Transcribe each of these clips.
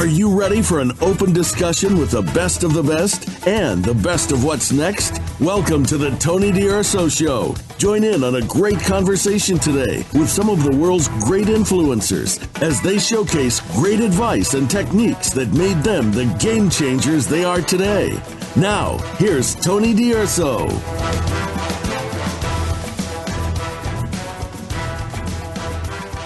Are you ready for an open discussion with the best of the best and the best of what's next? Welcome to the Tony DUrso Show. Join in on a great conversation today with some of the world's great influencers as they showcase great advice and techniques that made them the game changers they are today. Now, here's Tony DUrso.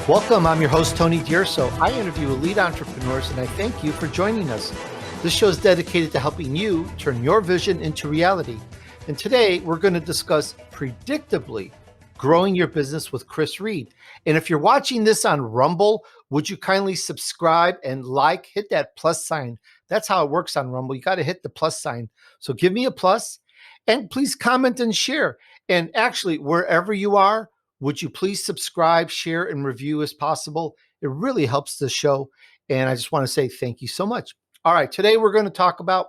Welcome, I'm your host, Tony DUrso. I interview elite entrepreneurs, and I thank you for joining us. This show is dedicated to helping you turn your vision into reality. And today, we're going to discuss Predictably, growing your business with Kris Reid. And if you're watching this on Rumble, would you kindly subscribe and hit that plus sign. That's how it works on Rumble. You got to hit the plus sign. So give me a plus, and please comment and share. And actually, wherever you are, would you please subscribe, share, and review as possible? It really helps the show. And I just want to say thank you so much. All right, today we're going to talk about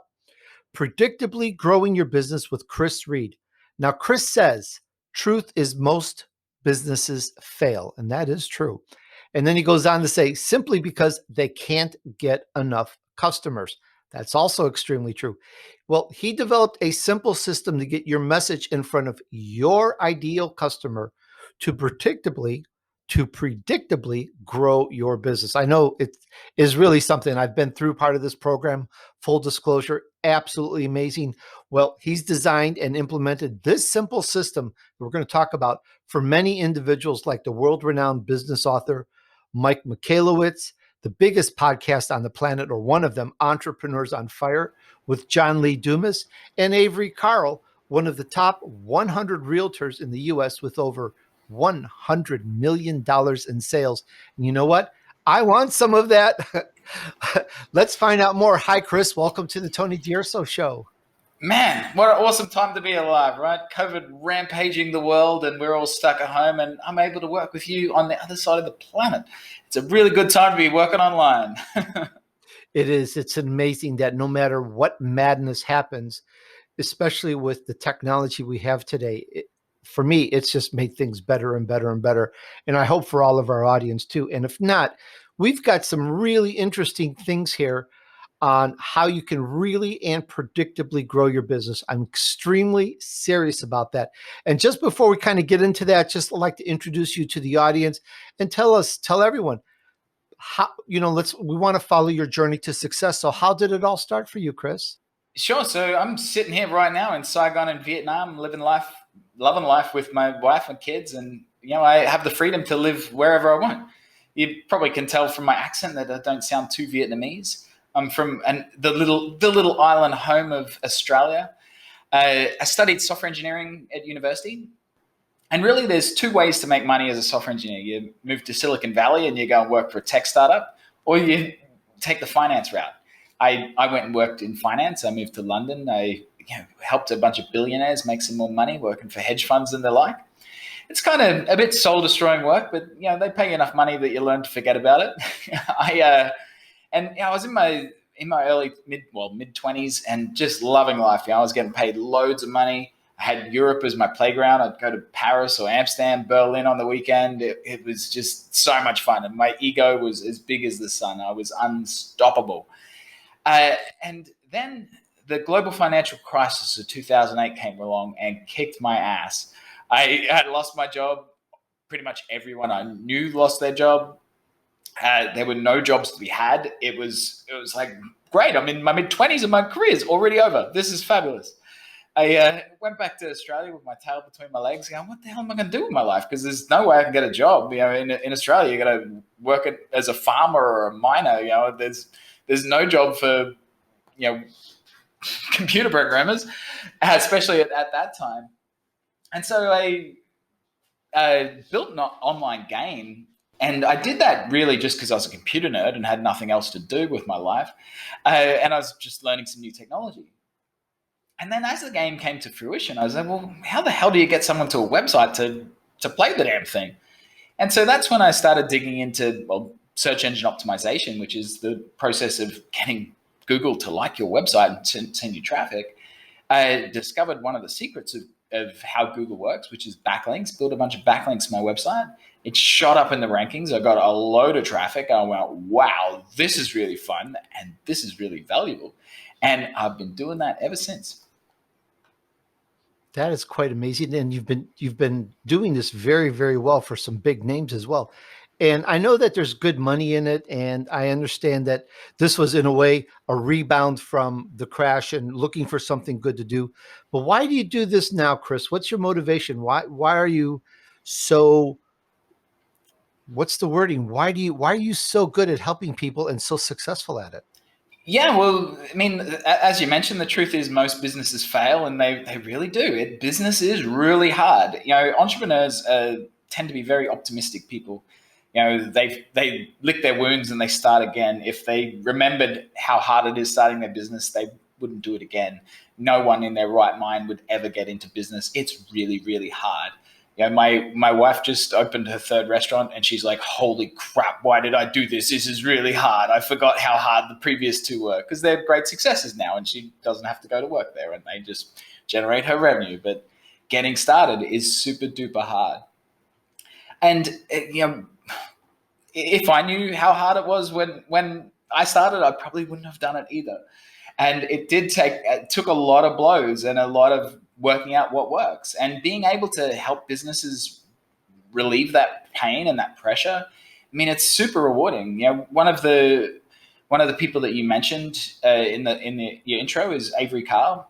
Predictably growing your business with Kris Reid. Now, Kris says, truth is most businesses fail, and that is true. And then he goes on to say, simply because they can't get enough customers. That's also extremely true. Well, he developed a simple system to get your message in front of your ideal customer to predictably grow your business. I know it is really something. I've been through part of this program, full disclosure, absolutely amazing. Well, he's designed and implemented this simple system that we're going to talk about for many individuals like the world-renowned business author, Mike Michalowicz, the biggest podcast on the planet, or one of them, Entrepreneurs on Fire, with John Lee Dumas, and Avery Carl, one of the top 100 realtors in the U.S. with over $100 million in sales. And you know what? I want some of that. Let's find out more. Hi, Kris. Welcome to the Tony DUrso Show. Man, what an awesome time to be alive, right? COVID rampaging the world and we're all stuck at home, and I'm able to work with you on the other side of the planet. It's a really good time to be working online. It is. It's amazing that no matter what madness happens, especially with the technology we have today, for me, it's just made things better and better and better. And I hope for all of our audience too. And if not, we've got some really interesting things here on how you can really and predictably grow your business. I'm extremely serious about that. And just before we kind of get into that, just like to introduce you to the audience and tell everyone how, we want to follow your journey to success. So how did it all start for you, Kris? Sure. So I'm sitting here right now in Saigon in Vietnam, loving life with my wife and kids. And, I have the freedom to live wherever I want. You probably can tell from my accent that I don't sound too Vietnamese. I'm from the little island home of Australia. I studied software engineering at university. And really, there's two ways to make money as a software engineer. You move to Silicon Valley and you go and work for a tech startup, or you take the finance route. I went and worked in finance. I moved to London. I helped a bunch of billionaires make some more money working for hedge funds and the like. It's kind of a bit soul-destroying work, but they pay you enough money that you learn to forget about it. I was in my early mid-20s and just loving life. I was getting paid loads of money. I had Europe as my playground. I'd go to Paris or Amsterdam, Berlin on the weekend. It was just so much fun, and my ego was as big as the sun. I was unstoppable. And then the global financial crisis of 2008 came along and kicked my ass. I had lost my job. Pretty much everyone I knew lost their job. There were no jobs to be had. It was like, great, I'm in my mid-20s and my career's already over. This is fabulous. I went back to Australia with my tail between my legs going, what the hell am I going to do with my life? Because there's no way I can get a job. In Australia, you got to work as a farmer or a miner. There's no job for, computer programmers, especially at that time. And so I built an online game, and I did that really just because I was a computer nerd and had nothing else to do with my life. And I was just learning some new technology. And then as the game came to fruition, I was like, well, how the hell do you get someone to a website to play the damn thing? And so that's when I started digging into, search engine optimization, which is the process of getting Google to like your website and send you traffic. I discovered one of the secrets of of how Google works, which is backlinks, built a bunch of backlinks to my website. It shot up in the rankings. I got a load of traffic. I went, wow, this is really fun and this is really valuable. And I've been doing that ever since. That is quite amazing. And you've been doing this very, very well for some big names as well. And I know that there's good money in it. And I understand that this was in a way a rebound from the crash and looking for something good to do. But why do you do this now, Kris? What's your motivation? Why are you so, what's the wording? Why are you so good at helping people and so successful at it? Yeah, well, I mean, as you mentioned, the truth is most businesses fail, and they really do. Business is really hard. Entrepreneurs tend to be very optimistic people. They lick their wounds and they start again. If they remembered how hard it is starting their business, they wouldn't do it again. No one in their right mind would ever get into business. It's really, really hard. My wife just opened her third restaurant and she's like, holy crap, why did I do this? This is really hard. I forgot how hard the previous two were, because they're great successes now and she doesn't have to go to work there and they just generate her revenue. But getting started is super duper hard. And, if I knew how hard it was when I started, I probably wouldn't have done it either. And it took a lot of blows and a lot of working out what works, and being able to help businesses relieve that pain and that pressure. I mean, it's super rewarding. One of the people that you mentioned in your intro is Avery Carl.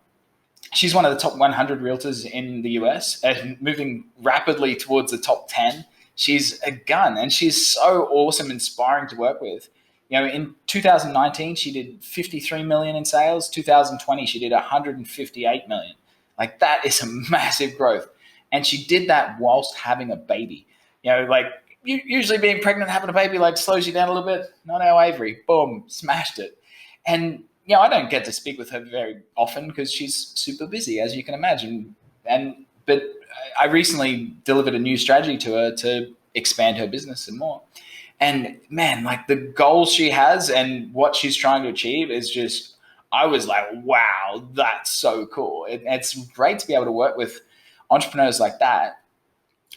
She's one of the top 100 realtors in the US and moving rapidly towards the top 10. She's a gun and she's so awesome, inspiring to work with. In 2019, she did 53 million in sales. 2020, she did 158 million. Like, that is a massive growth. And she did that whilst having a baby. Usually being pregnant, having a baby, slows you down a little bit. Not our Avery. Boom, smashed it. And, I don't get to speak with her very often because she's super busy, as you can imagine. But I recently delivered a new strategy to her to expand her business and more. And, man, the goals she has and what she's trying to achieve is just, I was like, wow, that's so cool. It's great to be able to work with entrepreneurs like that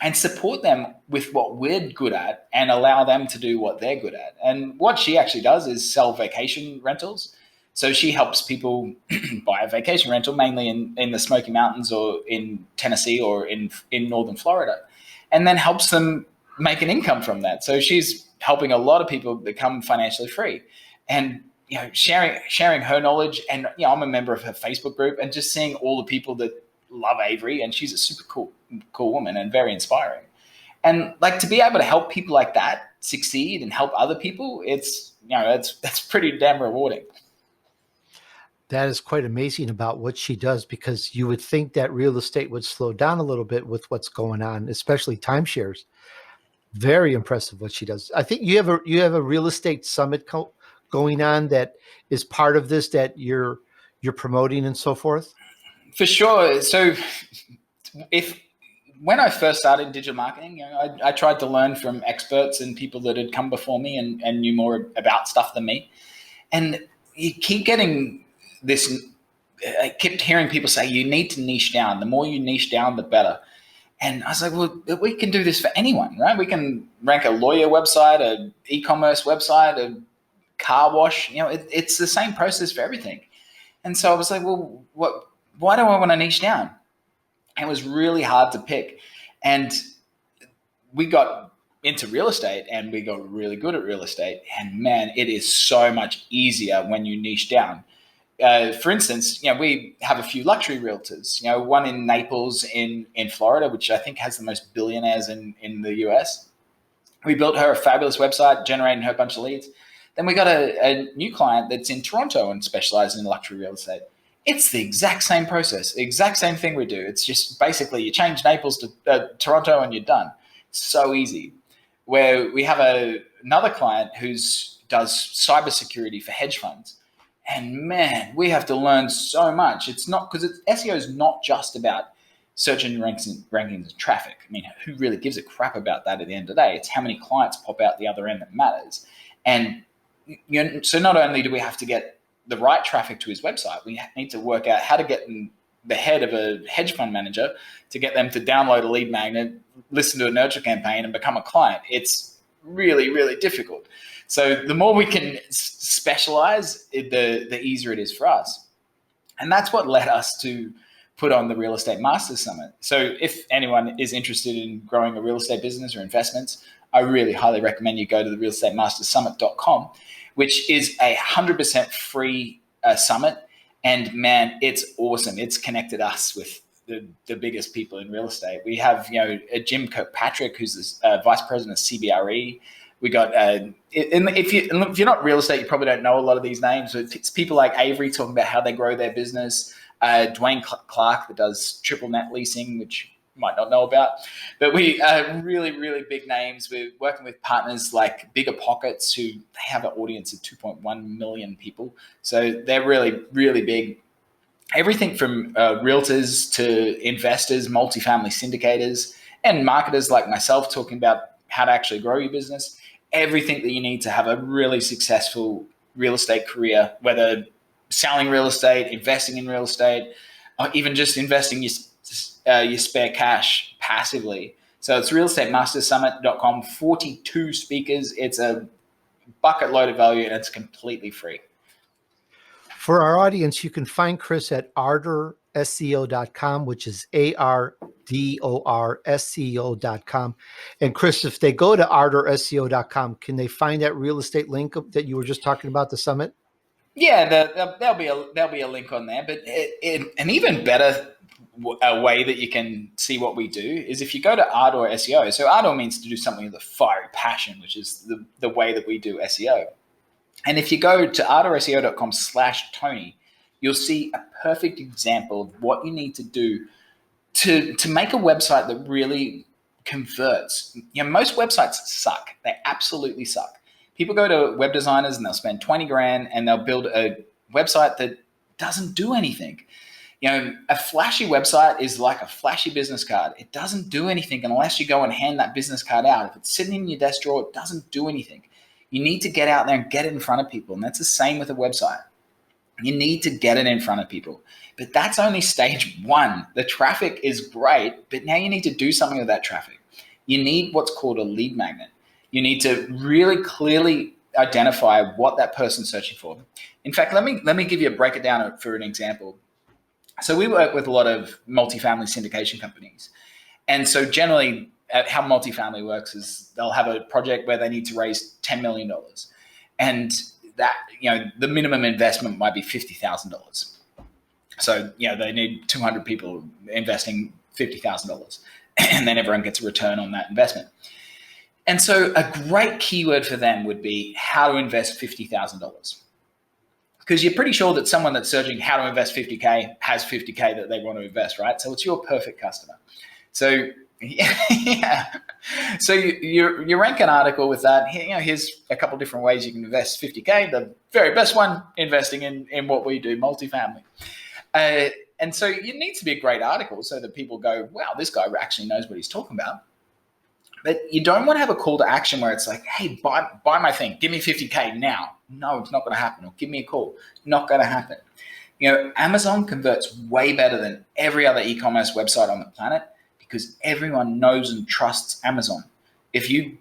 and support them with what we're good at and allow them to do what they're good at. And what she actually does is sell vacation rentals. So she helps people buy a vacation rental, mainly in the Smoky Mountains or in Tennessee or in northern Florida, and then helps them make an income from that. So she's helping a lot of people become financially free. And sharing her knowledge, and I'm a member of her Facebook group, and just seeing all the people that love Avery, and she's a super cool woman and very inspiring. And to be able to help people like that succeed and help other people, it's that's pretty damn rewarding. That is quite amazing about what she does, because you would think that real estate would slow down a little bit with what's going on, especially timeshares. Very impressive what she does. I think you have a real estate summit going on that is part of this, that you're promoting and so forth. For sure. So when I first started digital marketing, I tried to learn from experts and people that had come before me and knew more about stuff than me. And you keep getting this, I kept hearing people say, you need to niche down. The more you niche down, the better. And I was like, well, we can do this for anyone, right? We can rank a lawyer website, an e-commerce website, a car wash. It's the same process for everything. And so I was like, well, why do I want to niche down? It was really hard to pick. And we got into real estate and we got really good at real estate. And man, it is so much easier when you niche down. For instance, we have a few luxury realtors, one in Naples in Florida, which I think has the most billionaires in the US. We built her a fabulous website, generating her a bunch of leads. Then we got a new client that's in Toronto and specializes in luxury real estate. It's the exact same process, exact same thing we do. It's just basically you change Naples to Toronto and you're done. So easy. Where we have another client who does cybersecurity for hedge funds. And man, we have to learn so much. It's not, because SEO is not just about search engine rankings and traffic. I mean, who really gives a crap about that at the end of the day? It's how many clients pop out the other end that matters. And so not only do we have to get the right traffic to his website, we need to work out how to get them the head of a hedge fund manager to get them to download a lead magnet, listen to a nurture campaign, and become a client. It's really, really difficult. So the more we can specialize, the easier it is for us. And that's what led us to put on the Real Estate Masters Summit. So if anyone is interested in growing a real estate business or investments, I really highly recommend you go to the realestateMastersSummit.com, which is 100% free summit. And man, it's awesome. It's connected us with the biggest people in real estate. We have, Jim Kirkpatrick, who's the vice president of CBRE. We got, if you're not real estate, you probably don't know a lot of these names. It's people like Avery talking about how they grow their business. Dwayne Clark that does triple net leasing, which you might not know about. But we really, really big names. We're working with partners like Bigger Pockets, who they have an audience of 2.1 million people. So they're really, really big. Everything from realtors to investors, multifamily syndicators, and marketers like myself talking about how to actually grow your business. Everything that you need to have a really successful real estate career, whether selling real estate, investing in real estate, or even just investing your spare cash passively. So it's realestateMastersSummit.com, 42 speakers. It's a bucket load of value, and it's completely free. For our audience, you can find Kris at ArdorSEO.com, which is ARDORSEO.com. And Kris, if they go to ArdorSEO.com, can they find that real estate link that you were just talking about, the summit? Yeah, there'll be a link on there. But an even better way that you can see what we do is if you go to Ardor SEO. So Ardor means to do something with a fiery passion, which is the way that we do SEO. And if you go to ardorseo.com/Tony, you'll see a perfect example of what you need to do to make a website that really converts. Most websites suck. They absolutely suck. People go to web designers and they'll spend 20 grand and they'll build a website that doesn't do anything. A flashy website is like a flashy business card. It doesn't do anything unless you go and hand that business card out. If it's sitting in your desk drawer, it doesn't do anything. You need to get out there and get it in front of people. And that's the same with a website. You need to get it in front of people. But that's only stage one. The traffic is great, but now you need to do something with that traffic. You need what's called a lead magnet. You need to really clearly identify what that person's searching for. In fact, let me give you break it down for an example. So we work with a lot of multifamily syndication companies. And so generally how multifamily works is they'll have a project where they need to raise $10 million. And that, the minimum investment might be $50,000. So, they need 200 people investing $50,000 and then everyone gets a return on that investment. And so a great keyword for them would be how to invest $50,000. Because you're pretty sure that someone that's searching how to invest 50K has 50K that they want to invest, right? So it's your perfect customer. So yeah. So you rank an article with that. Here's a couple different ways you can invest 50K. The very best one, investing in what we do, multifamily. And so it needs to be a great article so that people go, wow, this guy actually knows what he's talking about. But you don't want to have a call to action where it's like, hey, buy my thing. Give me 50K now. No, it's not going to happen. Or give me a call. Not going to happen. Amazon converts way better than every other e-commerce website on the planet because everyone knows and trusts Amazon. If you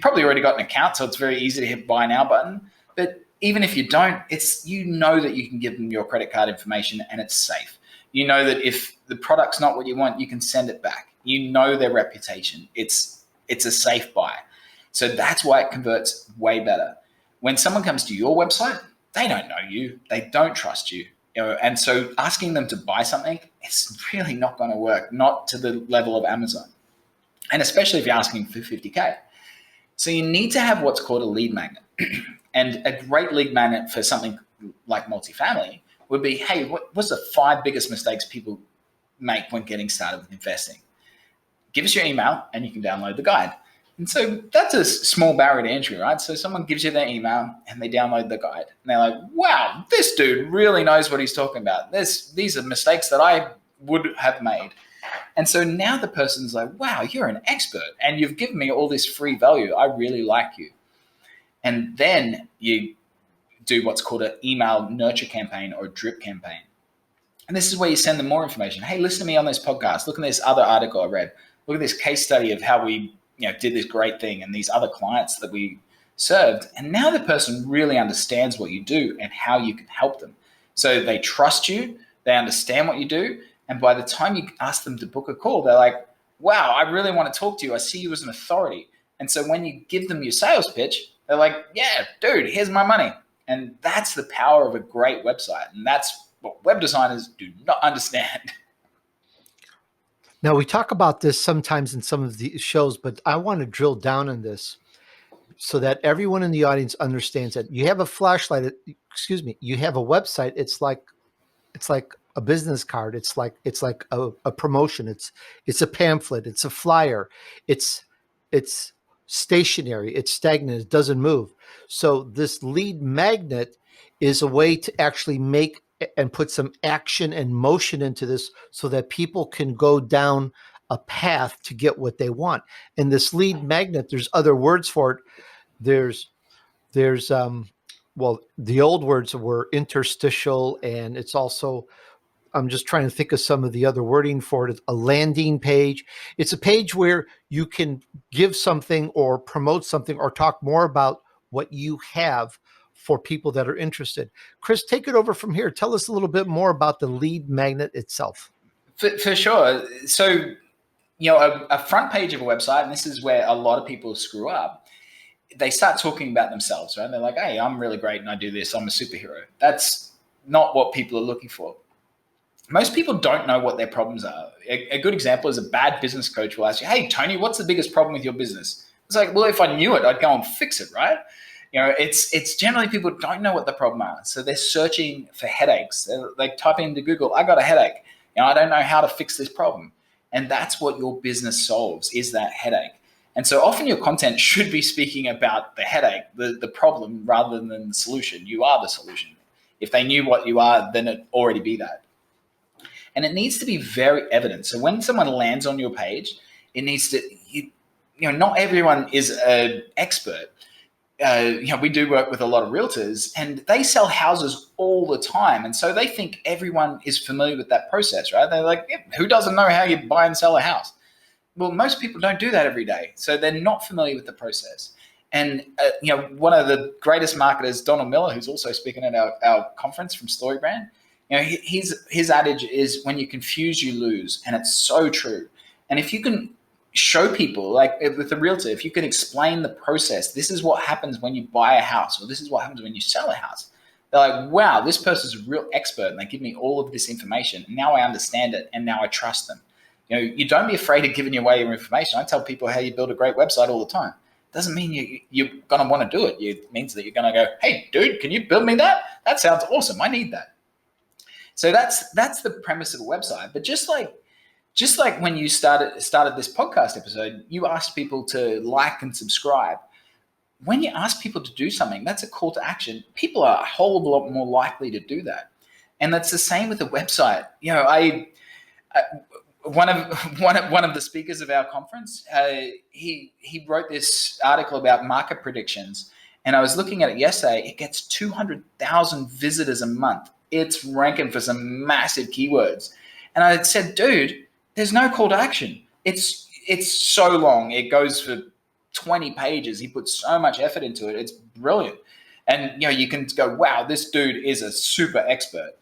probably already got an account, so it's very easy to hit buy now button. But even if you don't, that you can give them your credit card information and it's safe. You know that if the product's not what you want, you can send it back. You know their reputation. It's a safe buy. So that's why it converts way better. When someone comes to your website, they don't know you. They don't trust you. And so asking them to buy something, it's really not going to work, not to the level of Amazon. And especially if you're asking for 50K. So you need to have what's called a lead magnet. And a great lead magnet for something like multifamily would be, hey, what's the 5 biggest mistakes people make when getting started with investing? Give us your email and you can download the guide. And so that's a small barrier to entry, right? So someone gives you their email and they download the guide. And they're like, wow, this dude really knows what he's talking about. These are mistakes that I would have made. And so now the person's like, wow, you're an expert and you've given me all this free value. I really like you. And then you do what's called an email nurture campaign or drip campaign. And this is where you send them more information. Hey, listen to me on this podcast. Look at this other article I read. Look at this case study of how we did this great thing and these other clients that we served. And now the person really understands what you do and how you can help them. So they trust you, they understand what you do. And by the time you ask them to book a call, they're like, wow, I really want to talk to you. I see you as an authority. And so when you give them your sales pitch, they're like, yeah, dude, here's my money. And that's the power of a great website. And that's what web designers do not understand. Now, we talk about this sometimes in some of the shows, but I want to drill down on this so that everyone in the audience understands that you have a flashlight. You have a website. It's like a business card. It's like a promotion. It's a pamphlet. It's a flyer. It's stationary. It's stagnant. It doesn't move. So this lead magnet is a way to actually make and put some action and motion into this so that people can go down a path to get what they want. And this lead magnet, there's other words for it. There's the old words were interstitial, and it's also, I'm just trying to think of some of the other wording for it. A landing page. It's a page where you can give something or promote something or talk more about what you have for people that are interested. Kris, take it over from here. Tell us a little bit more about the lead magnet itself. For sure. So, a front page of a website, and this is where a lot of people screw up, they start talking about themselves, right? They're like, hey, I'm really great and I do this. I'm a superhero. That's not what people are looking for. Most people don't know what their problems are. A good example is a bad business coach will ask you, hey, Tony, what's the biggest problem with your business? It's like, well, if I knew it, I'd go and fix it, right? It's generally people don't know what the problem are. So they're searching for headaches. They type into Google, I got a headache. I don't know how to fix this problem. And that's what your business solves, is that headache. And so often your content should be speaking about the headache, the problem, rather than the solution. You are the solution. If they knew what you are, then it'd already be that. And it needs to be very evident. So when someone lands on your page, it needs to, not everyone is an expert. We do work with a lot of realtors, and they sell houses all the time. And so they think everyone is familiar with that process, right? They're like, who doesn't know how you buy and sell a house? Well, most people don't do that every day. So they're not familiar with the process. And, one of the greatest marketers, Donald Miller, who's also speaking at our conference from StoryBrand, his adage is, when you confuse, you lose. And it's so true. And if you can show people, like with a realtor, if you can explain the process, this is what happens when you buy a house, or this is what happens when you sell a house. They're like, wow, this person's a real expert. And they give me all of this information. Now I understand it. And now I trust them. You don't be afraid of giving away your information. I tell people how you build a great website all the time. Doesn't mean you're going to want to do it. It means that you're going to go, hey, dude, can you build me that? That sounds awesome. I need that. So that's the premise of a website. But just like when you started this podcast episode, you asked people to like and subscribe. When you ask people to do something, that's a call to action. People are a whole lot more likely to do that. And that's the same with a website. One of the speakers of our conference, he wrote this article about market predictions, and I was looking at it yesterday. It gets 200,000 visitors a month. It's ranking for some massive keywords, and I said, dude, there's no call to action. It's so long. It goes for 20 pages. He put so much effort into it. It's brilliant, and you can go, wow, this dude is a super expert.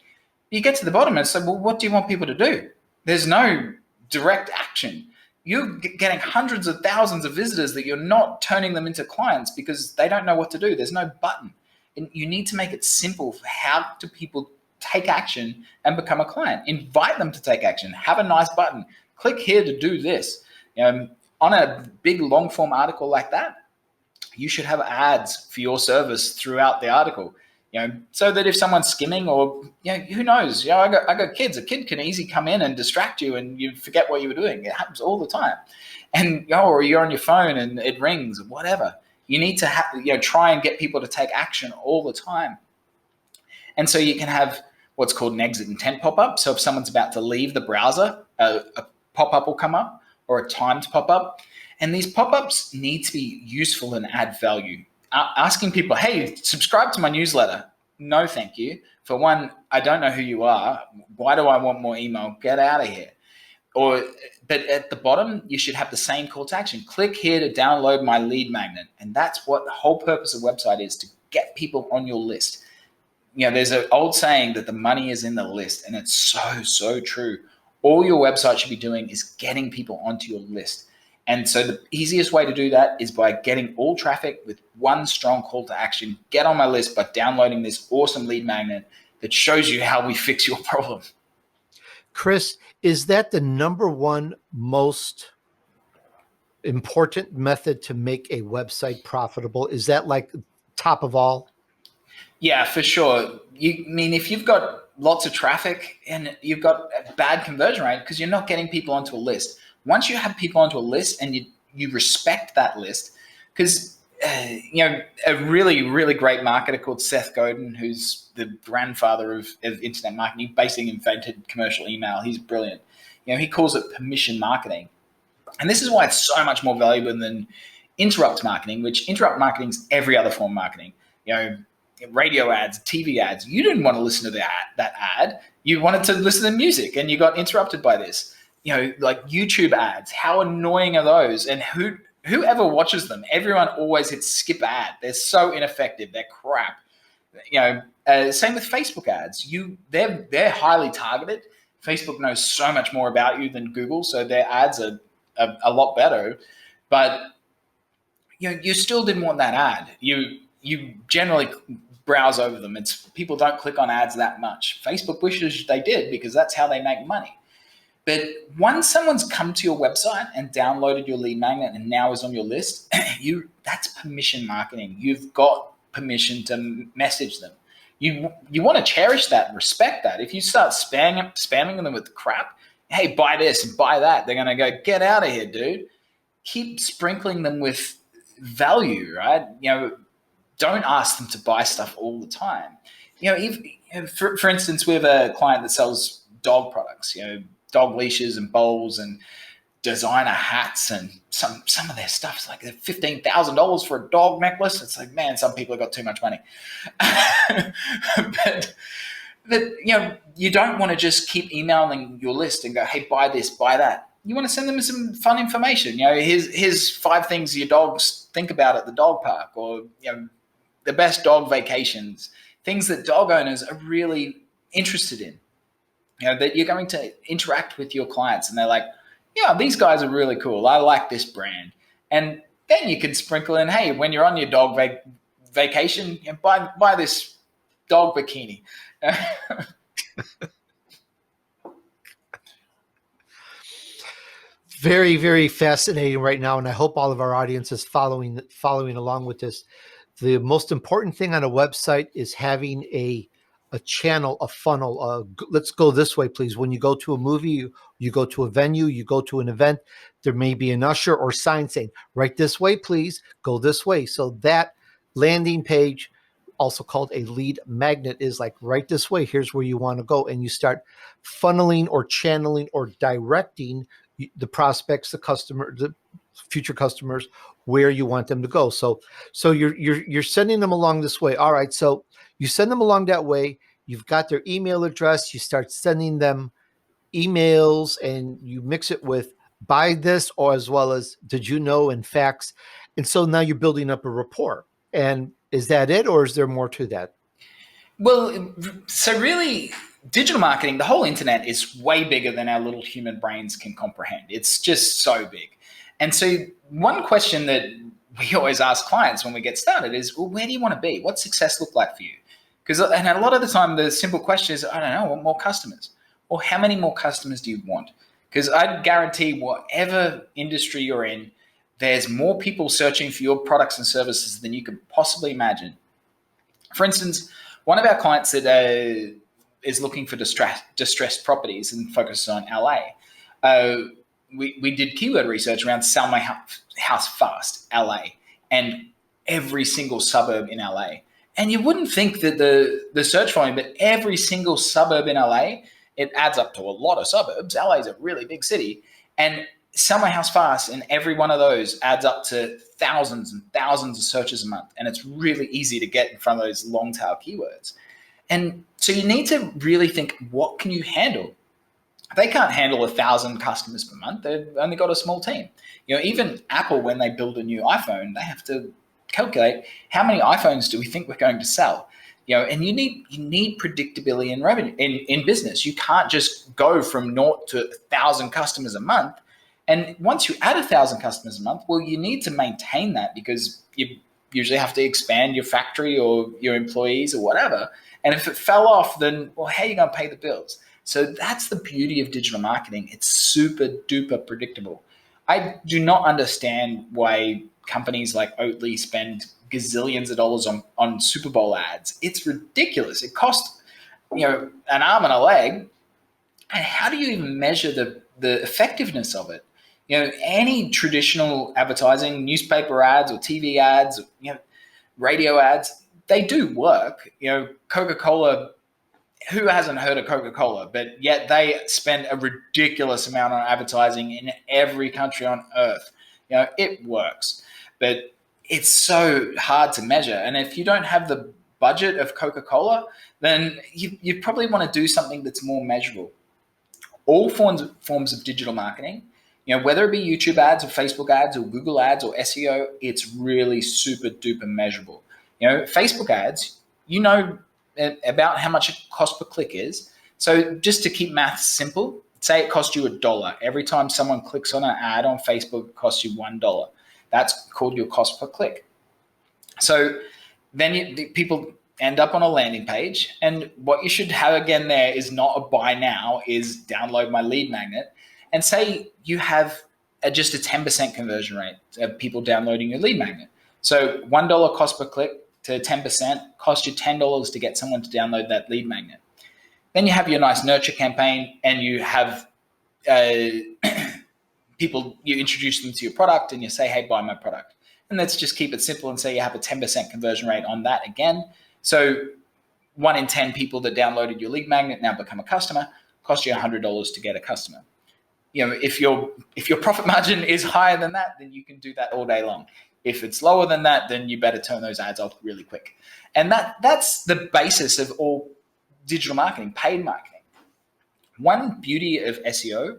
You get to the bottom and say, well, what do you want people to do? There's no direct action. You're getting hundreds of thousands of visitors that you're not turning them into clients because they don't know what to do. There's no button. And you need to make it simple for how do people take action and become a client. Invite them to take action. Have a nice button. Click here to do this. On a big long form article like that, you should have ads for your service throughout the article. So that if someone's skimming or, who knows, I got kids. A kid can easily come in and distract you and you forget what you were doing. It happens all the time. And, or you're on your phone and it rings, whatever. You need to try and get people to take action all the time. And so you can have what's called an exit intent pop-up. So if someone's about to leave the browser, a pop-up will come up, or a timed pop-up. And these pop-ups need to be useful and add value. Asking people, hey, subscribe to my newsletter. No, thank you. For one, I don't know who you are. Why do I want more email? Get out of here. But at the bottom, you should have the same call to action. Click here to download my lead magnet. And that's what the whole purpose of a website is, to get people on your list. There's an old saying that the money is in the list, and it's so true. All your website should be doing is getting people onto your list. And so the easiest way to do that is by getting all traffic with one strong call to action. Get on my list by downloading this awesome lead magnet that shows you how we fix your problem. Kris, is that the number one most important method to make a website profitable? Is that like top of all? Yeah, for sure. If you've got lots of traffic and you've got a bad conversion rate because you're not getting people onto a list. Once you have people onto a list and you respect that list, because a really great marketer called Seth Godin, who's the grandfather of internet marketing, he basically invented commercial email. He's brilliant. He calls it permission marketing. And this is why it's so much more valuable than interrupt marketing, which interrupt marketing is every other form of marketing. Radio ads, TV ads. You didn't want to listen to that ad. You wanted to listen to music, and you got interrupted by this. Like YouTube ads. How annoying are those? And whoever watches them, everyone always hits skip ad. They're so ineffective. They're crap. Same with Facebook ads. They're highly targeted. Facebook knows so much more about you than Google, so their ads are a lot better. But you still didn't want that ad. You generally browse over them. People don't click on ads that much. Facebook wishes they did, because that's how they make money. But once someone's come to your website and downloaded your lead magnet and now is on your list, that's permission marketing. You've got permission to message them. You want to cherish that and respect that. If you start spamming them with crap, hey, buy this and buy that, they're going to go, get out of here, dude. Keep sprinkling them with value, right? Don't ask them to buy stuff all the time. For instance, we have a client that sells dog products, dog leashes and bowls and designer hats, and some of their stuff is like $15,000 for a dog necklace. It's like, man, some people have got too much money. but you don't want to just keep emailing your list and go, hey, buy this, buy that. You want to send them some fun information. Here's 5 things your dogs think about at the dog park, or the best dog vacations, things that dog owners are really interested in. That you're going to interact with your clients, and they're like, yeah, these guys are really cool. I like this brand. And then you can sprinkle in, hey, when you're on your dog vacation, buy this dog bikini. Very, very fascinating right now, and I hope all of our audience is following along with this. The most important thing on a website is having a channel, a funnel. Let's go this way, please. When you go to a movie, you go to a venue, you go to an event, there may be an usher or sign saying, right this way, please, go this way. So that landing page, also called a lead magnet, is like, right this way, here's where you want to go. And you start funneling or channeling or directing the prospects, the future customers, where you want them to go. So you're sending them along this way. All right. So you send them along that way. You've got their email address. You start sending them emails, and you mix it with buy this, or as well as did you know, and facts. And so now you're building up a rapport. And is that it, or is there more to that? Well, so really, digital marketing, the whole internet, is way bigger than our little human brains can comprehend. It's just so big. And so one question that we always ask clients when we get started is, well, where do you want to be? What's success look like for you? And a lot of the time, the simple question is, I don't know, I want more customers. Or how many more customers do you want? Because I guarantee whatever industry you're in, there's more people searching for your products and services than you could possibly imagine. For instance, one of our clients that is looking for distressed properties and focuses on LA, we did keyword research around sell my house fast, LA, and every single suburb in LA. And you wouldn't think that the search volume, but every single suburb in LA, it adds up to a lot of suburbs. LA is a really big city. And sell my house fast, and every one of those adds up to thousands and thousands of searches a month. And it's really easy to get in front of those long tail keywords. And so you need to really think, what can you handle? They can't handle 1,000 customers per month. They've only got a small team. Even Apple, when they build a new iPhone, they have to calculate how many iPhones do we think we're going to sell. And you need predictability in revenue in business. You can't just go from 0 to 1,000 customers a month. And once you add 1,000 customers a month, well, you need to maintain that, because you usually have to expand your factory or your employees or whatever. And if it fell off, then, well, how are you going to pay the bills? So that's the beauty of digital marketing. It's super duper predictable. I do not understand why companies like Oatly spend gazillions of dollars on Super Bowl ads. It's ridiculous. It costs, an arm and a leg. And how do you even measure the effectiveness of it? Any traditional advertising, newspaper ads or TV ads, radio ads, they do work. Coca-Cola, who hasn't heard of Coca-Cola? But yet they spend a ridiculous amount on advertising in every country on earth. It works, but it's so hard to measure. And if you don't have the budget of Coca-Cola, then you probably want to do something that's more measurable. All forms of digital marketing, whether it be YouTube ads or Facebook ads or Google ads or SEO, it's really super duper measurable. Facebook ads, about how much it costs per click is. So just to keep maths simple, say it costs you $1. Every time someone clicks on an ad on Facebook, it costs you $1. That's called your cost per click. So then people end up on a landing page, and what you should have again there is not a buy now, is download my lead magnet. And say you have just a 10% conversion rate of people downloading your lead magnet. So $1 cost per click to 10% cost you $10 to get someone to download that lead magnet. Then you have your nice nurture campaign, and you have people, you introduce them to your product and you say, hey, buy my product. And let's just keep it simple and say you have a 10% conversion rate on that again. So 1 in 10 people that downloaded your lead magnet now become a customer, cost you $100 to get a customer. If your profit margin is higher than that, then you can do that all day long. If it's lower than that, then you better turn those ads off really quick. And that's the basis of all digital marketing, paid marketing. One beauty of SEO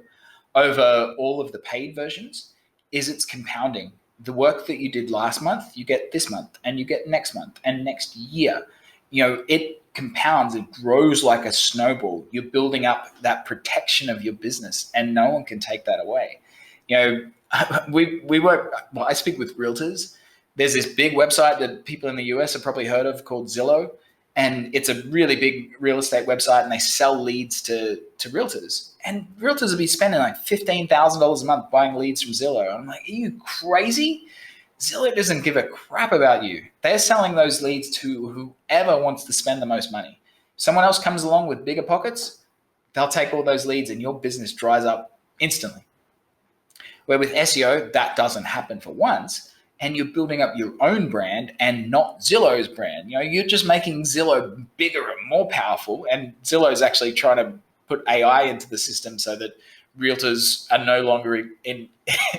over all of the paid versions is it's compounding. The work that you did last month, you get this month, and you get next month and next year. It compounds, it grows like a snowball. You're building up that protection of your business, and no one can take that away. We work, I speak with realtors. There's this big website that people in the US have probably heard of called Zillow. And it's a really big real estate website, and they sell leads to realtors. And realtors will be spending like $15,000 a month buying leads from Zillow. I'm like, are you crazy? Zillow doesn't give a crap about you. They're selling those leads to whoever wants to spend the most money. Someone else comes along with bigger pockets, they'll take all those leads and your business dries up instantly. Where with SEO, that doesn't happen for once. And you're building up your own brand and not Zillow's brand. You're just making Zillow bigger and more powerful. And Zillow's actually trying to put AI into the system so that realtors are no longer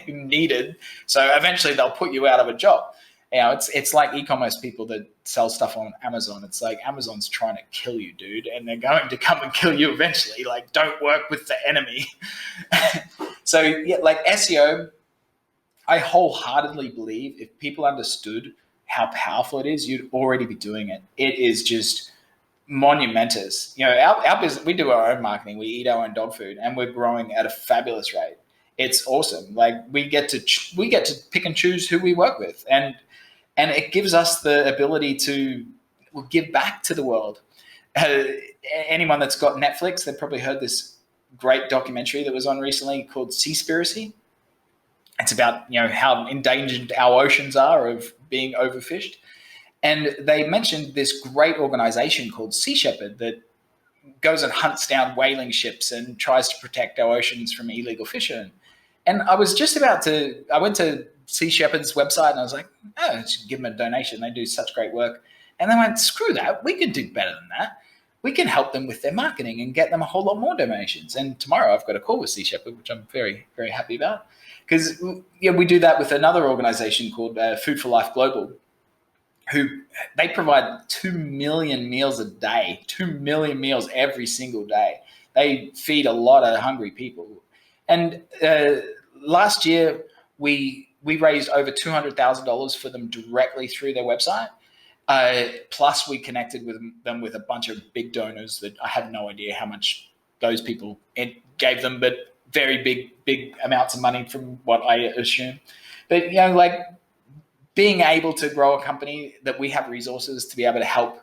needed. So eventually they'll put you out of a job. It's like e-commerce people that sell stuff on Amazon. It's like Amazon's trying to kill you, dude, and they're going to come and kill you eventually. Like, don't work with the enemy. So yeah, like SEO, I wholeheartedly believe if people understood how powerful it is, you'd already be doing it. It is just monumentous. Our business, we do our own marketing. We eat our own dog food, and we're growing at a fabulous rate. It's awesome. Like we get to pick and choose who we work with, and it gives us the ability to give back to the world. Anyone that's got Netflix, they've probably heard this great documentary that was on recently called Seaspiracy. It's about how endangered our oceans are of being overfished. And they mentioned this great organization called Sea Shepherd that goes and hunts down whaling ships and tries to protect our oceans from illegal fishing. And I went to Sea Shepherd's website and I was like, I should give them a donation. They do such great work. And they went, screw that. We can do better than that. We can help them with their marketing and get them a whole lot more donations. And tomorrow I've got a call with Sea Shepherd, which I'm very, very happy about. Because we do that with another organization called Food for Life Global. who they provide 2 million meals a day, 2 million meals every single day. They feed a lot of hungry people. And last year, we raised over $200,000 for them directly through their website. Plus, we connected with them with a bunch of big donors that I have no idea how much those people gave them, but very big amounts of money from what I assume. But, like being able to grow a company that we have resources to be able to help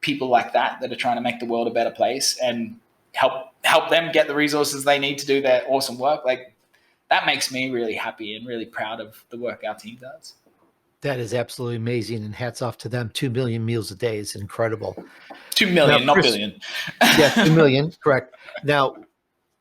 people like that are trying to make the world a better place and help them get the resources they need to do their awesome work. Like that makes me really happy and really proud of the work our team does. That is absolutely amazing, and hats off to them. 2 million meals a day is incredible. 2 million, now, Kris, not billion. Yeah, 2 million, correct. Now,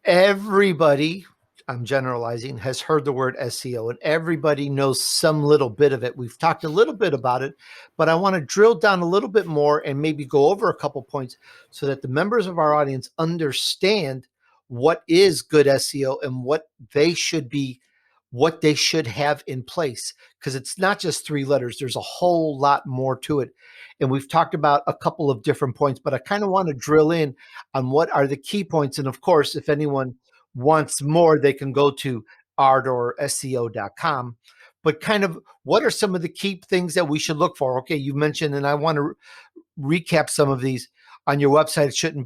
everybody, I'm generalizing, has heard the word SEO, and everybody knows some little bit of it. We've talked a little bit about it, but I want to drill down a little bit more and maybe go over a couple points so that the members of our audience understand what is good SEO and what they should have in place, because it's not just 3 letters. There's a whole lot more to it. And we've talked about a couple of different points, but I kind of want to drill in on what are the key points. And of course, if anyone wants more, they can go to ardorseo.com. But kind of what are some of the key things that we should look for? Okay, you mentioned, and I want to recap some of these on your website. It shouldn't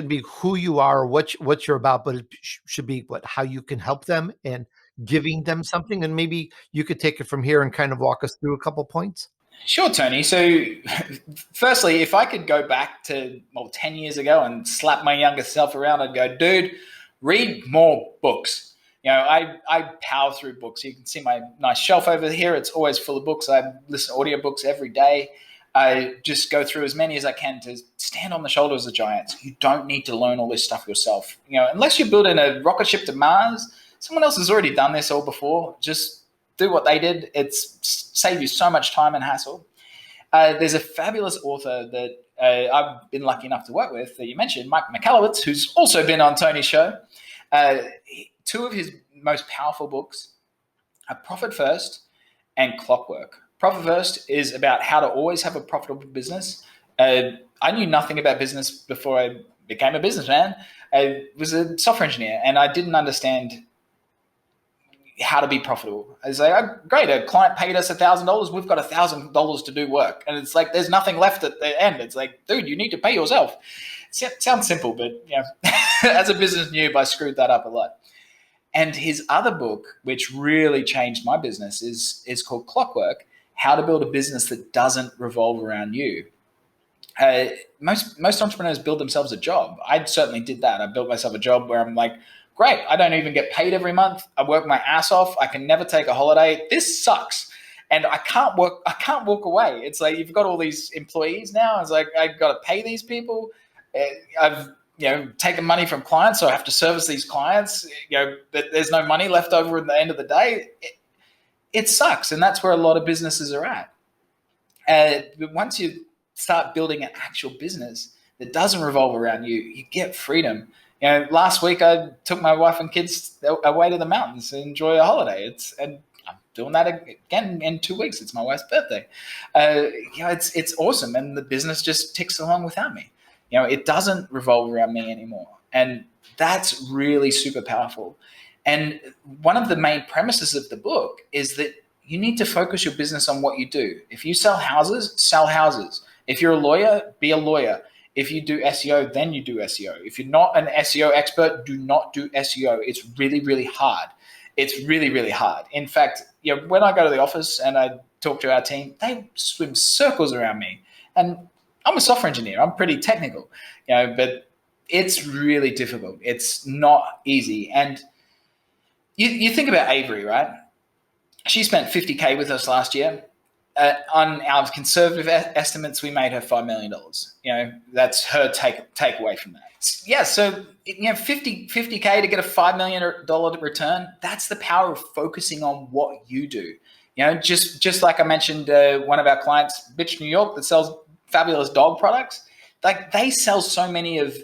be who you are or what you're about, but it should be how you can help them and giving them something. And maybe you could take it from here and kind of walk us through a couple points. Sure, Tony. So firstly, if I could go back to 10 years ago and slap my younger self around, I'd go, dude, read more books. I power through books. You can see my nice shelf over here. It's always full of books. I listen to audiobooks every day. I just go through as many as I can to stand on the shoulders of giants. You don't need to learn all this stuff yourself. Unless you're building a rocket ship to Mars, someone else has already done this all before. Just do what they did. It's saved you so much time and hassle. There's a fabulous author that I've been lucky enough to work with that you mentioned, Mike Michalowicz, who's also been on Tony's show. 2 of his most powerful books are Profit First and Clockwork. Profit First is about how to always have a profitable business. I knew nothing about business before I became a businessman. I was a software engineer and I didn't understand how to be profitable. I was like, oh, great, a client paid us $1,000. We've got $1,000 to do work. And it's like, there's nothing left at the end. It's like, dude, you need to pay yourself. It sounds simple, but as a business noob, I screwed that up a lot. And his other book, which really changed my business, is called Clockwork, How to Build a Business That Doesn't Revolve Around You. Most entrepreneurs build themselves a job. I certainly did that. I built myself a job where I'm like, great, I don't even get paid every month. I work my ass off. I can never take a holiday. This sucks. And I can't walk away. It's like, you've got all these employees now. It's like, I've got to pay these people. I've taken money from clients, so I have to service these clients. But there's no money left over at the end of the day. It sucks. And that's where a lot of businesses are at. But once you start building an actual business that doesn't revolve around you, you get freedom. Last week I took my wife and kids away to the mountains to enjoy a holiday. And I'm doing that again in 2 weeks. It's my wife's birthday. It's awesome, and the business just ticks along without me. It doesn't revolve around me anymore, and that's really super powerful. And one of the main premises of the book is that you need to focus your business on what you do. If you sell houses, sell houses. If you're a lawyer, be a lawyer. If you do SEO, then you do SEO. If you're not an SEO expert, do not do SEO. It's really, really hard. It's really, really hard. In fact, when I go to the office and I talk to our team, they swim circles around me. And I'm a software engineer. I'm pretty technical, but it's really difficult. It's not easy. And you think about Avery, right? She spent $50K with us last year. On our conservative estimates, we made her $5 million. That's her takeaway from that. Yeah, so $50K to get a $5 million return. That's the power of focusing on what you do. Just like I mentioned, one of our clients, Bitch New York, that sells fabulous dog products. Like, they sell so many of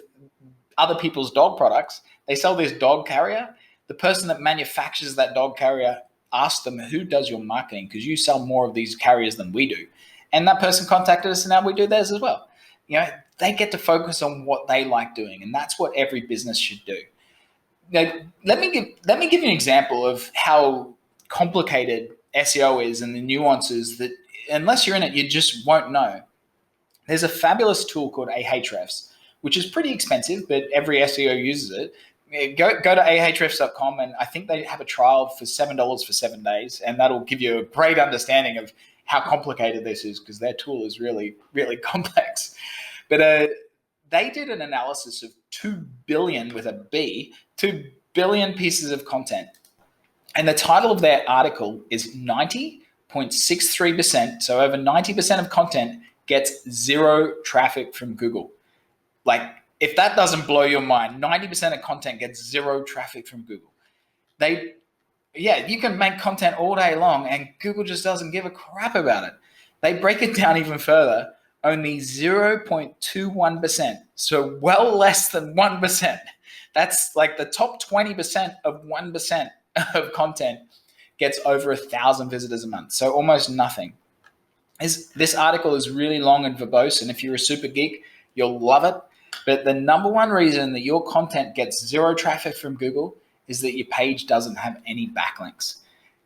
other people's dog products. They sell this dog carrier. The person that manufactures that dog carrier asked them, who does your marketing? Because you sell more of these carriers than we do. And that person contacted us, and now we do theirs as well. They get to focus on what they like doing, and that's what every business should do. Let me give you an example of how complicated SEO is and the nuances that, unless you're in it, you just won't know. There's a fabulous tool called Ahrefs, which is pretty expensive, but every SEO uses it. Go to ahrefs.com, and I think they have a trial for $7 for 7 days, and that'll give you a great understanding of how complicated this is, because their tool is really, really complex. But they did an analysis of 2 billion with a B, 2 billion pieces of content. And the title of their article is 90.63%. So over 90% of content gets zero traffic from Google. Like, if that doesn't blow your mind, 90% of content gets zero traffic from Google. You can make content all day long and Google just doesn't give a crap about it. They break it down even further. Only 0.21%, so well less than 1%. That's like the top 20% of 1% of content gets over 1,000 visitors a month, so almost nothing. This article is really long and verbose, and if you're a super geek, you'll love it. But the number one reason that your content gets zero traffic from Google is that your page doesn't have any backlinks.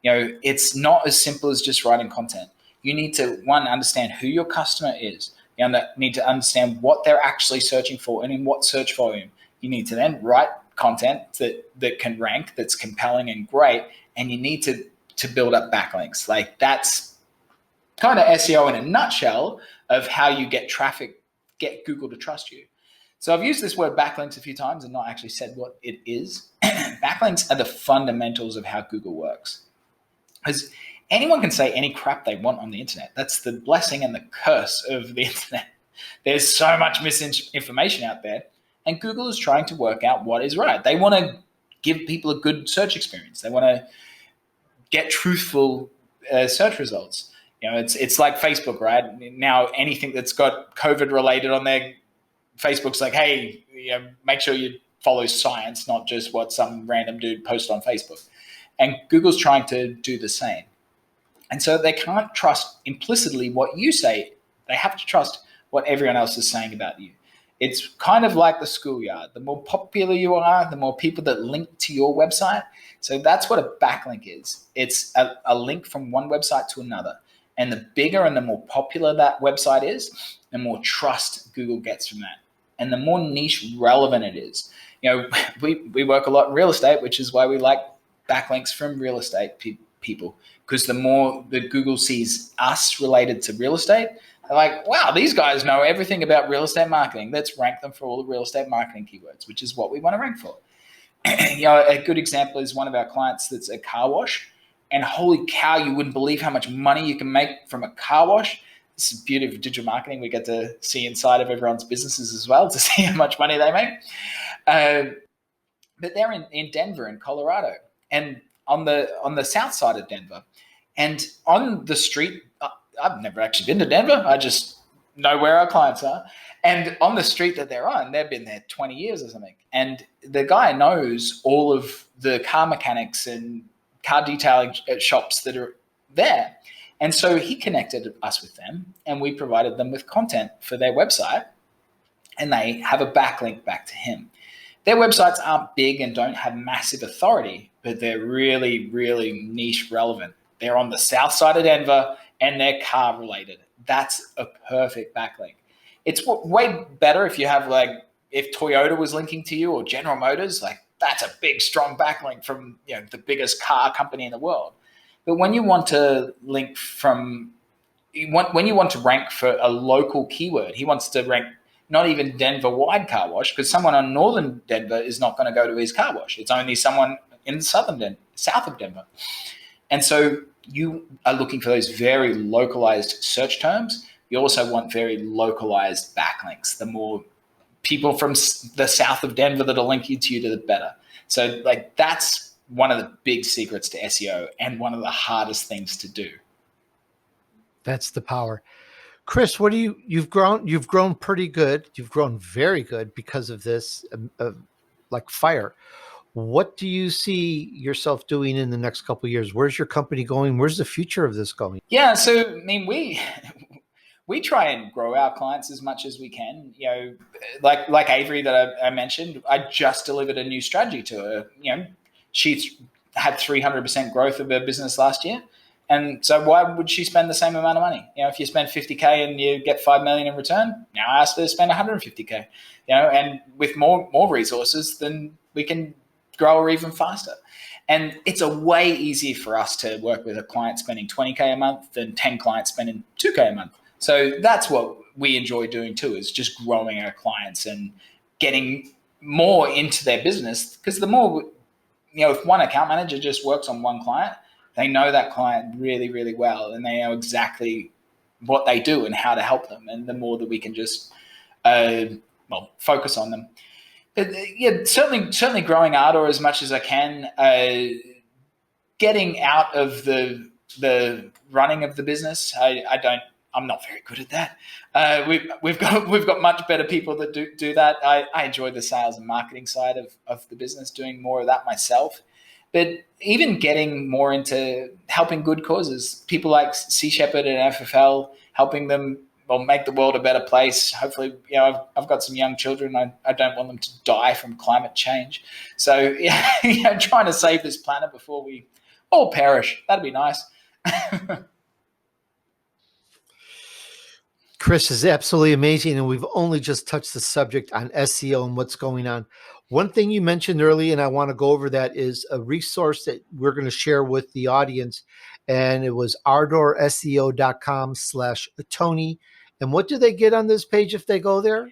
It's not as simple as just writing content. You need to, one, understand who your customer is. You need to understand what they're actually searching for and in what search volume. You need to then write content that can rank, that's compelling and great, and you need to build up backlinks. Like, that's kind of SEO in a nutshell of how you get traffic, get Google to trust you. So I've used this word backlinks a few times and not actually said what it is. Backlinks are the fundamentals of how Google works. Because anyone can say any crap they want on the internet. That's the blessing and the curse of the internet. There's so much misinformation out there, and Google is trying to work out what is right. They want to give people a good search experience. They want to get truthful search results. It's like Facebook, right? Now anything that's got COVID related on there, Facebook's like, hey, make sure you follow science, not just what some random dude posted on Facebook. And Google's trying to do the same. And so they can't trust implicitly what you say. They have to trust what everyone else is saying about you. It's kind of like the schoolyard. The more popular you are, the more people that link to your website. So that's what a backlink is. It's a link from one website to another. And the bigger and the more popular that website is, the more trust Google gets from that. And the more niche relevant it is. We work a lot in real estate, which is why we like backlinks from real estate people. Because the more that Google sees us related to real estate, they're like, wow, these guys know everything about real estate marketing. Let's rank them for all the real estate marketing keywords, which is what we want to rank for. A good example is one of our clients that's a car wash. And holy cow, you wouldn't believe how much money you can make from a car wash. It's the beauty of digital marketing. We get to see inside of everyone's businesses as well to see how much money they make. But they're in Denver, in Colorado, and on the south side of Denver. And on the street, I've never actually been to Denver. I just know where our clients are. And on the street that they're on, they've been there 20 years or something. And the guy knows all of the car mechanics and car detailing shops that are there. And so he connected us with them, and we provided them with content for their website, and they have a backlink back to him. Their websites aren't big and don't have massive authority, but they're really, really niche relevant. They're on the south side of Denver, and they're car related. That's a perfect backlink. It's way better if you have, like, if Toyota was linking to you or General Motors, like, that's a big, strong backlink from the biggest car company in the world. But when you want to link when you want to rank for a local keyword, he wants to rank not even Denver-wide car wash, because someone on northern Denver is not going to go to his car wash. It's only someone in south of Denver. And so you are looking for those very localized search terms. You also want very localized backlinks. The more people from the south of Denver that are linking to you, the better. So that's one of the big secrets to SEO and one of the hardest things to do. That's the power. Kris, you've grown pretty good. You've grown very good because of this, like fire. What do you see yourself doing in the next couple of years? Where's your company going? Where's the future of this going? Yeah, so I mean, we try and grow our clients as much as we can. Like Avery that I mentioned, I just delivered a new strategy to her. She's had 300% growth of her business last year. And so why would she spend the same amount of money? If you spend 50K and you get 5 million in return, now I ask her to spend 150K, and with more resources, then we can grow her even faster. And it's a way easier for us to work with a client spending 20K a month than 10 clients spending 2K a month. So that's what we enjoy doing too, is just growing our clients and getting more into their business. Because the more, if one account manager just works on one client, they know that client really, really well, and they know exactly what they do and how to help them. And the more that we can just, focus on them. But certainly growing Ardor as much as I can, getting out of the running of the business. I'm not very good at that. We've got much better people that do that. I enjoy the sales and marketing side of the business, doing more of that myself. But even getting more into helping good causes, people like Sea Shepherd and FFL, helping them make the world a better place. Hopefully, I've got some young children. I don't want them to die from climate change. So, trying to save this planet before we all perish. That'd be nice. Kris is absolutely amazing, and we've only just touched the subject on SEO and what's going on. One thing you mentioned earlier, and I want to go over that, is a resource that we're going to share with the audience, and it was ardorseo.com/Tony. And what do they get on this page if they go there?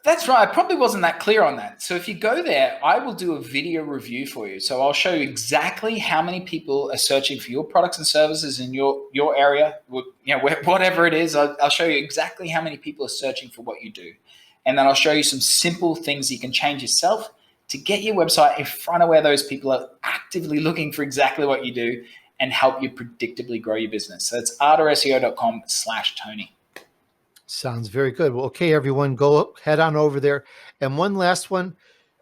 That's right. I probably wasn't that clear on that. So if you go there, I will do a video review for you. So I'll show you exactly how many people are searching for your products and services in your area. Whatever it is, I'll show you exactly how many people are searching for what you do. And then I'll show you some simple things you can change yourself to get your website in front of where those people are actively looking for exactly what you do and help you predictably grow your business. So it's ardorseo.com/Tony. Sounds very good. Well, okay, everyone, go head on over there. And one last one,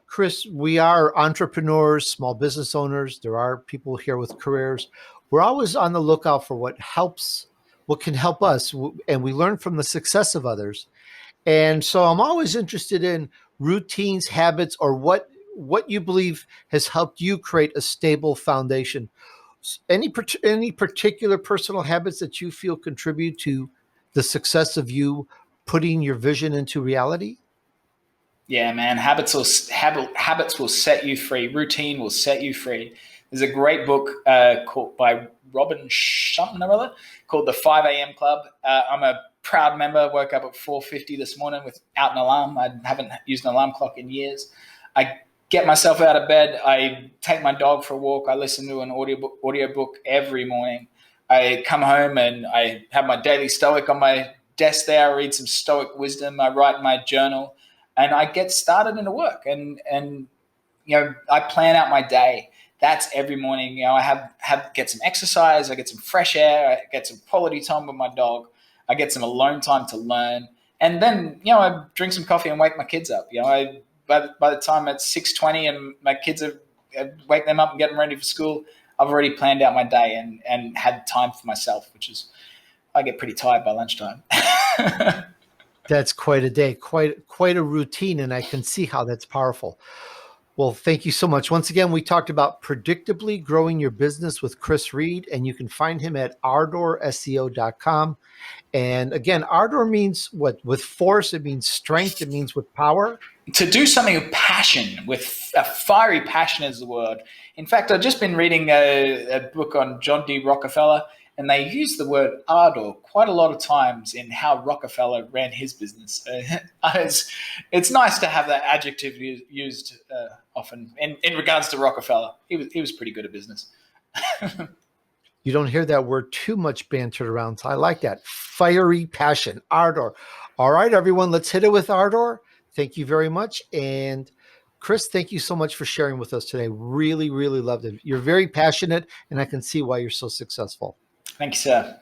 Kris, we are entrepreneurs, small business owners. There are people here with careers. We're always on the lookout for what can help us, and we learn from the success of others. And so I'm always interested in routines, habits, or what you believe has helped you create a stable foundation. Any particular personal habits that you feel contribute to the success of you putting your vision into reality? Yeah, man, habits will set you free. Routine will set you free. There's a great book called by Robin something or other called The 5 a.m. Club. I'm a proud member. Woke up at 4:50 this morning without an alarm. I haven't used an alarm clock in years. I get myself out of bed. I take my dog for a walk. I listen to an audiobook every morning. I come home and I have my daily Stoic on my desk there. I read some Stoic wisdom. I write my journal, and I get started into work. And I plan out my day. That's every morning. I get some exercise. I get some fresh air. I get some quality time with my dog. I get some alone time to learn, and then I drink some coffee and wake my kids up. By the time it's 6:20 and my kids wake them up and get them ready for school, I've already planned out my day and had time for myself, which is, I get pretty tired by lunchtime. That's quite a day, quite a routine, and I can see how that's powerful. Well, thank you so much. Once again, we talked about Predictably Growing Your Business with Kris Reid, and you can find him at ardorseo.com. And again, Ardor means what? With force, it means strength, it means with power. To do something with passion, with a fiery passion is the word. In fact, I've just been reading a book on John D. Rockefeller, and they use the word ardor quite a lot of times in how Rockefeller ran his business. It's nice to have that adjective used often in regards to Rockefeller. He was pretty good at business. You don't hear that word too much bantered around, so I like that. Fiery passion, ardor. All right, everyone, let's hit it with ardor. Thank you very much. And Kris, thank you so much for sharing with us today. Really, really loved it. You're very passionate, and I can see why you're so successful. Thank you, sir.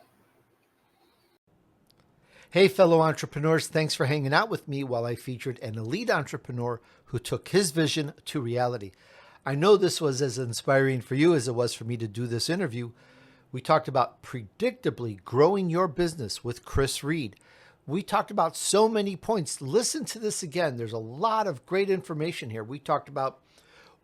Hey, fellow entrepreneurs, thanks for hanging out with me while I featured an elite entrepreneur who took his vision to reality. I know this was as inspiring for you as it was for me to do this interview. We talked about predictably growing your business with Kris Reid. We talked about so many points. Listen to this again. There's a lot of great information here. We talked about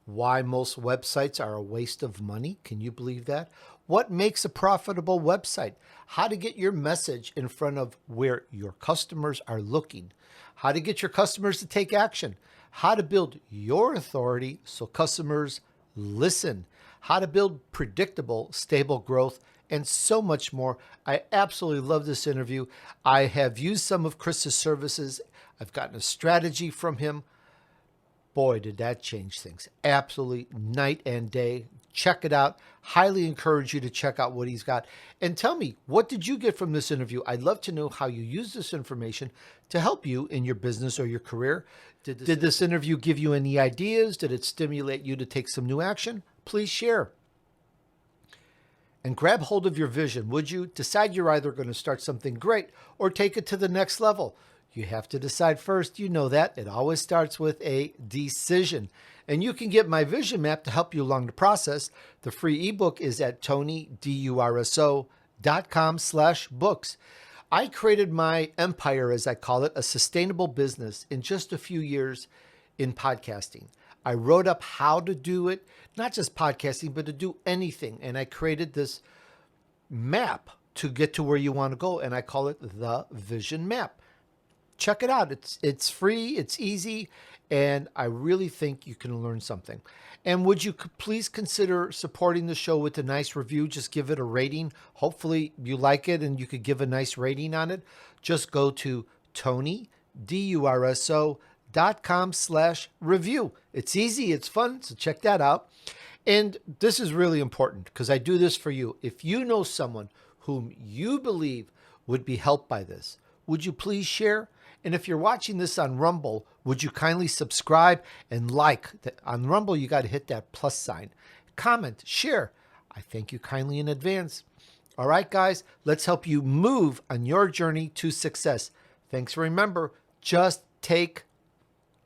why most websites are a waste of money. Can you believe that? What makes a profitable website? How to get your message in front of where your customers are looking. How to get your customers to take action. How to build your authority so customers listen. How to build predictable, stable growth, and so much more. I absolutely love this interview. I have used some of Kris's services. I've gotten a strategy from him. Boy, did that change things. Absolutely night and day. Check it out. Highly encourage you to check out what he's got. And tell me, what did you get from this interview? I'd love to know how you use this information to help you in your business or your career. Did this interview give you any ideas? Did it stimulate you to take some new action? Please share. And grab hold of your vision, would you? Decide you're either going to start something great or take it to the next level. You have to decide first. You know that. It always starts with a decision. And you can get my vision map to help you along the process. The free ebook is at DUrso.com/books. I created my empire, as I call it, a sustainable business in just a few years in podcasting. I wrote up how to do it, not just podcasting, but to do anything. And I created this map to get to where you want to go. And I call it the Vision Map. Check it out. It's free. It's easy. And I really think you can learn something. And would you please consider supporting the show with a nice review? Just give it a rating. Hopefully you like it and you could give a nice rating on it. Just go to Tony, DUrso.com/review. It's easy. It's fun. So check that out. And this is really important because I do this for you. If you know someone whom you believe would be helped by this, would you please share? And if you're watching this on Rumble, would you kindly subscribe and like? On Rumble, you got to hit that plus sign. Comment, share. I thank you kindly in advance. All right, guys, let's help you move on your journey to success. Thanks. Remember, just take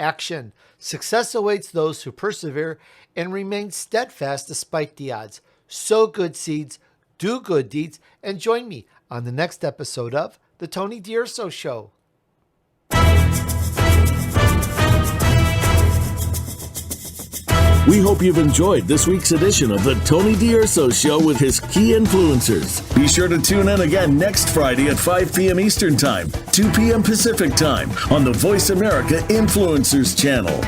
action. Success awaits those who persevere and remain steadfast despite the odds. Sow good seeds, do good deeds, and join me on the next episode of The Tony DUrso Show. We hope you've enjoyed this week's edition of the Tony DUrso Show with his key influencers. Be sure to tune in again next Friday at 5 p.m. Eastern Time, 2 p.m. Pacific Time on the Voice America Influencers channel.